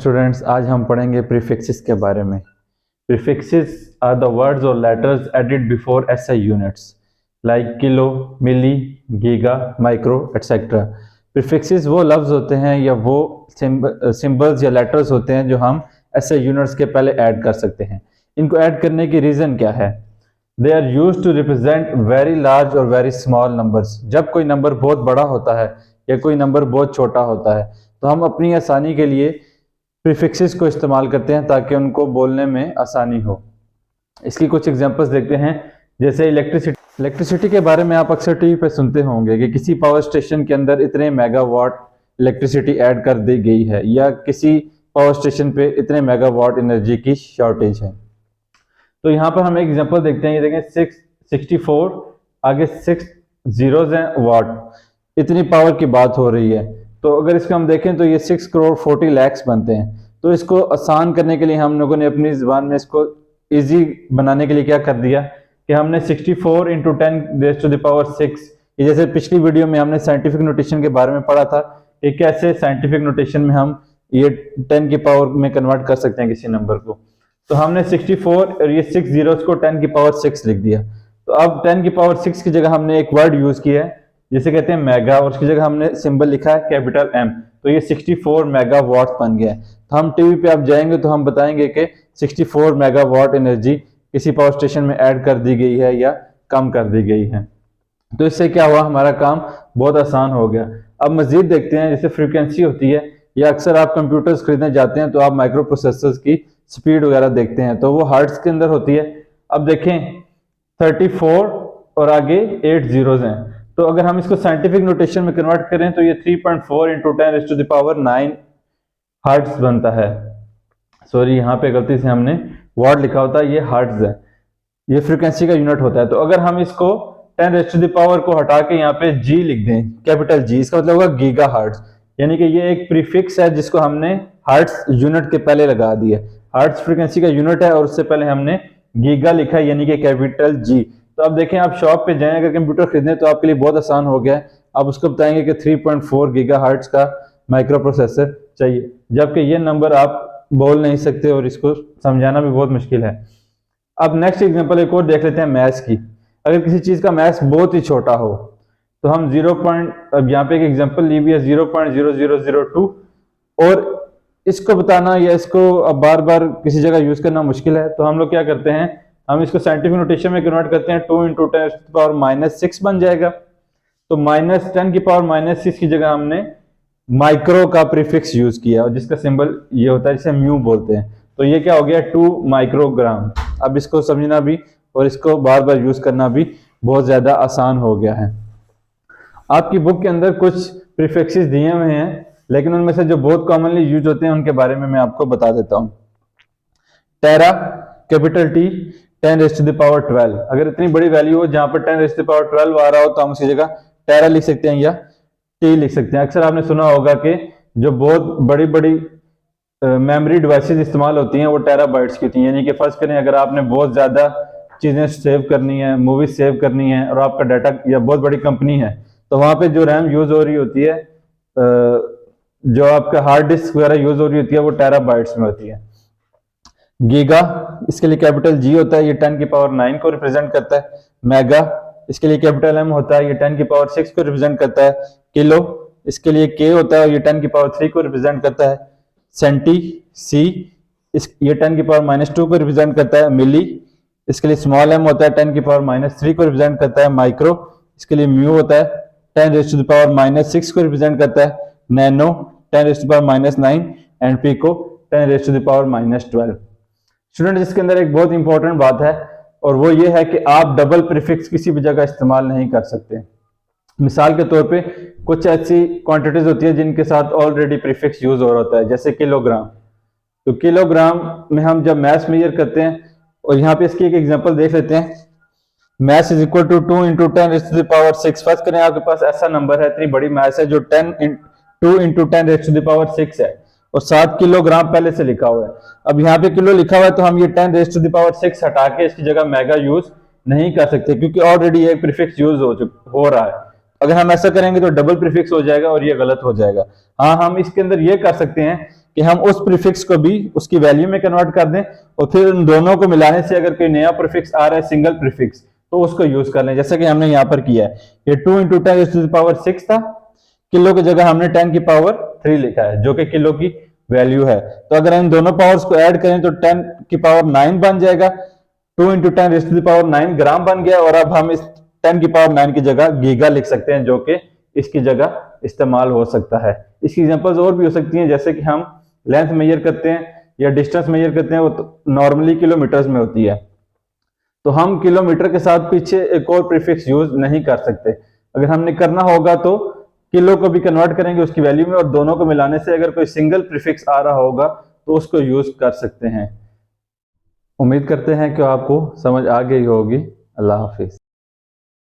Students, आज हम पढ़ेंगे प्रीफिक्सेस के बारे में। प्रीफिक्सेस आर द वर्ड्स और letters added before SI units like kilo, milli, giga, micro etcetera. Prefixes वो लफ्ज होते हैं या वो सिंबल्स या लेटर्स होते हैं जो हम एसआई यूनिट्स के पहले ऐड कर सकते हैं। इनको ऐड करने की रीज़न क्या है? They are used to represent very large और वेरी स्मॉल नंबर्स। जब कोई नंबर बहुत बड़ा होता है या कोई नंबर बहुत छोटा होता है तो हम अपनी आसानी के लिए प्रीफिक्सेस को इस्तेमाल करते हैं ताकि उनको बोलने में आसानी हो। इसकी कुछ एग्जांपल्स देखते हैं, जैसे इलेक्ट्रिसिटी के बारे में आप अक्सर टीवी पे सुनते होंगे कि किसी पावर स्टेशन के अंदर इतने मेगावाट इलेक्ट्रिसिटी ऐड कर दी गई है या किसी पावर स्टेशन पे इतने मेगावाट एनर्जी की शॉर्टेज है। तो यहाँ पर हम एक एग्जांपल देखते हैं, ये देखें 64 आगे 6 जीरोज हैं वाट, इतनी पावर की बात हो रही है। तो अगर इसको हम देखें तो ये 6 करोड़ 40 लाख बनते हैं। तो इसको आसान करने के लिए हम लोगों ने अपनी ज़बान में इसको इजी बनाने के लिए क्या कर दिया कि हमने 64 × 10⁻⁶, ये जैसे पिछली वीडियो में हमने साइंटिफिक नोटेशन के बारे में पढ़ा था कि कैसे साइंटिफिक नोटेशन में हम ये 10 की पावर में कन्वर्ट कर सकते हैं किसी नंबर को। तो हमने 64 और ये 6 जीरोस को 10⁻⁶ लिख दिया। तो अब 10⁻⁶ की जगह हमने एक वर्ड यूज किया है जिसे कहते हैं मेगा, और उसकी जगह हमने सिंबल लिखा है कैपिटल M। तो ये 64 मेगावाट बन गया है। तो हम टीवी पे आप जाएंगे तो हम बताएंगे कि 64 मेगावाट एनर्जी किसी पावर स्टेशन में ऐड कर दी गई है या कम कर दी गई है। तो इससे क्या हुआ, हमारा काम बहुत आसान हो गया। अब मजीद देखते हैं, जैसे फ्रीक्वेंसी होती है या अक्सर आप कंप्यूटर्स खरीदने जाते हैं तो आप माइक्रो प्रोसेसर्स की स्पीड वगैरह देखते हैं, तो वो हर्ट्ज के अंदर होती है। अब देखें 34 और आगे 8 जीरोज हैं। तो अगर हम इसको साइंटिफिक नोटेशन में कन्वर्ट करें तो ये 3.4 × 10⁻⁹ हर्ट्ज बनता है। सॉरी, यहाँ पे गलती से हमने वाट लिखा होता है, ये हर्ट्ज है, ये फ्रीक्वेंसी का यूनिट होता है। तो अगर हम इसको 10⁻⁴ को हटा के यहाँ पे G लिख दें, कैपिटल G, इसका मतलब होगा गीगा हर्ट्ज। यानी कि ये एक प्रीफिक्स है जिसको हमने हर्ट्ज यूनिट के पहले लगा दिया। हर्ट्ज फ्रीक्वेंसी का यूनिट है और उससे पहले हमने गीगा लिखा है, यानी कि कैपिटल G। तो अब देखें, आप शॉप पे जाएं अगर कंप्यूटर खरीदने तो आपके लिए बहुत आसान हो गया है। आप उसको बताएंगे कि 3.4 गीगा हर्ट्ज का माइक्रो प्रोसेसर चाहिए, जबकि ये नंबर आप बोल नहीं सकते और इसको समझाना भी बहुत मुश्किल है। अब नेक्स्ट एग्जांपल एक और देख लेते हैं मैथ्स की। अगर किसी चीज़ का मैथ्स बहुत ही छोटा हो तो हम अब यहाँ पे एक एग्जाम्पल ली हुई है 0.0002, और इसको बताना या इसको अब बार बार किसी जगह यूज करना मुश्किल है। तो हम लोग क्या करते हैं, हम इसको साइंटिफिक नोटेशन में कन्वर्ट करते हैं, 2 × 10⁻⁻⁶ बन जाएगा। तो -10⁻⁻⁶ की जगह हमने माइक्रो का प्रीफिक्स यूज किया और जिसका सिंबल ये होता है जिसे म्यू बोलते हैं। तो ये क्या हो गया, 2 माइक्रोग्राम। अब इसको समझना भी और इसको बार बार यूज करना भी बहुत ज्यादा आसान हो गया है। आपकी बुक के अंदर कुछ प्रीफिक्सेस दिए हुए हैं, लेकिन उनमें से जो बहुत कॉमनली यूज होते हैं उनके बारे में मैं आपको बता देता हूँ। टेरा, कैपिटल T, 10⁻12। अगर इतनी बड़ी वैल्यू हो जहां पर 10⁻12 आ रहा हो तो हम उसकी जगह टेरा लिख सकते हैं या T लिख सकते हैं। अक्सर आपने सुना होगा कि जो बहुत बड़ी बड़ी मेमोरी डिवाइसेस इस्तेमाल होती हैं वो टेराबाइट्स की होती हैं। यानी कि फर्ज करें अगर आपने बहुत ज्यादा चीजें सेव करनी है, मूवीज सेव करनी है और आपका डाटा या बहुत बड़ी कंपनी है, तो वहां पे जो रैम यूज हो रही होती है, जो आपका हार्ड डिस्क वगैरह यूज हो रही होती है, वो टेराबाइट्स में होती है। गीगा, इसके लिए कैपिटल G होता है, ये 10⁹ को रिप्रेजेंट करता है। मेगा, इसके लिए कैपिटल M होता है, ये 10⁶ को रिप्रेजेंट करता है। किलो, इसके लिए K होता है, ये 10⁻³ को रिप्रेजेंट करता है। सेंटी, C, ये 10⁻⁻² को रिप्रेजेंट करता है। मिली, इसके लिए स्मॉल m होता है, 10⁻³ को रिप्रेजेंट करता है। माइक्रो, इसके लिए म्यू होता है, 10⁻⁻⁶ को रिप्रेजेंट करता है। Nano, 10⁻⁹ and pico 10⁻⁻12। स्टूडेंट, इसके अंदर एक बहुत इंपॉर्टेंट बात है और वो ये है कि आप डबल प्रीफिक्स किसी भी जगह इस्तेमाल नहीं कर सकते। मिसाल के तौर पे कुछ ऐसी क्वांटिटीज होती है जिनके साथ ऑलरेडी प्रीफिक्स यूज हो रहा होता है, जैसे किलोग्राम। तो किलोग्राम में हम जब मैथ मेजर करते हैं, और यहाँ पे इसकी एक एग्जांपल देख लेते हैं, math is equal to 2 × 10⁻⁶। First करें आपके पास ऐसा नंबर है, इतनी बड़ी मैथ है जो 2 × 10⁻⁶ है और 7 किलोग्राम पहले से लिखा हुआ है। अब यहाँ पे किलो लिखा हुआ है तो हम ये 10⁻⁶ हटा के इसकी जगह मेगा यूज नहीं कर सकते क्योंकि ऑलरेडी एक प्रीफिक्स यूज हो रहा है। अगर हम ऐसा करेंगे तो डबल प्रीफिक्स हो जाएगा और ये गलत हो जाएगा। हाँ, हम इसके अंदर ये कर सकते हैं कि हम उस प्रीफिक्स को भी उसकी वैल्यू में कन्वर्ट कर दें और फिर उन दोनों को मिलाने से अगर कोई नया प्रीफिक्स आ रहा है सिंगल प्रीफिक्स तो उसको यूज कर लें, जैसे कि हमने यहाँ पर किया है। ये 2 × 10⁻6 था, किलो की जगह हमने 10⁻3 लिखा है जो कि किलो की वैल्यू है। तो अगर हम दोनों पावर्स को ऐड करें तो 10⁻9 बन जाएगा। 2 × 10⁻9 ग्राम बन गया। और अब हम इस 10⁻9 की जगह गीगा लिख सकते हैं जो कि इसकी जगह इस्तेमाल हो सकता है। इसकी एग्जांपल्स और भी हो सकती हैं, जैसे कि हम लेंथ मेजर करते हैं या डिस्टेंस मेजर करते हैं, वो तो नॉर्मली किलोमीटर्स में होती है, तो हम किलोमीटर के साथ पीछे एक और प्रीफिक्स यूज नहीं कर सकते। अगर हमने करना होगा तो किलो को भी कन्वर्ट करेंगे उसकी वैल्यू में और दोनों को मिलाने से अगर कोई सिंगल प्रीफिक्स आ रहा होगा तो उसको यूज कर सकते हैं। उम्मीद करते हैं कि आपको समझ आ गई होगी। अल्लाह हाफिज।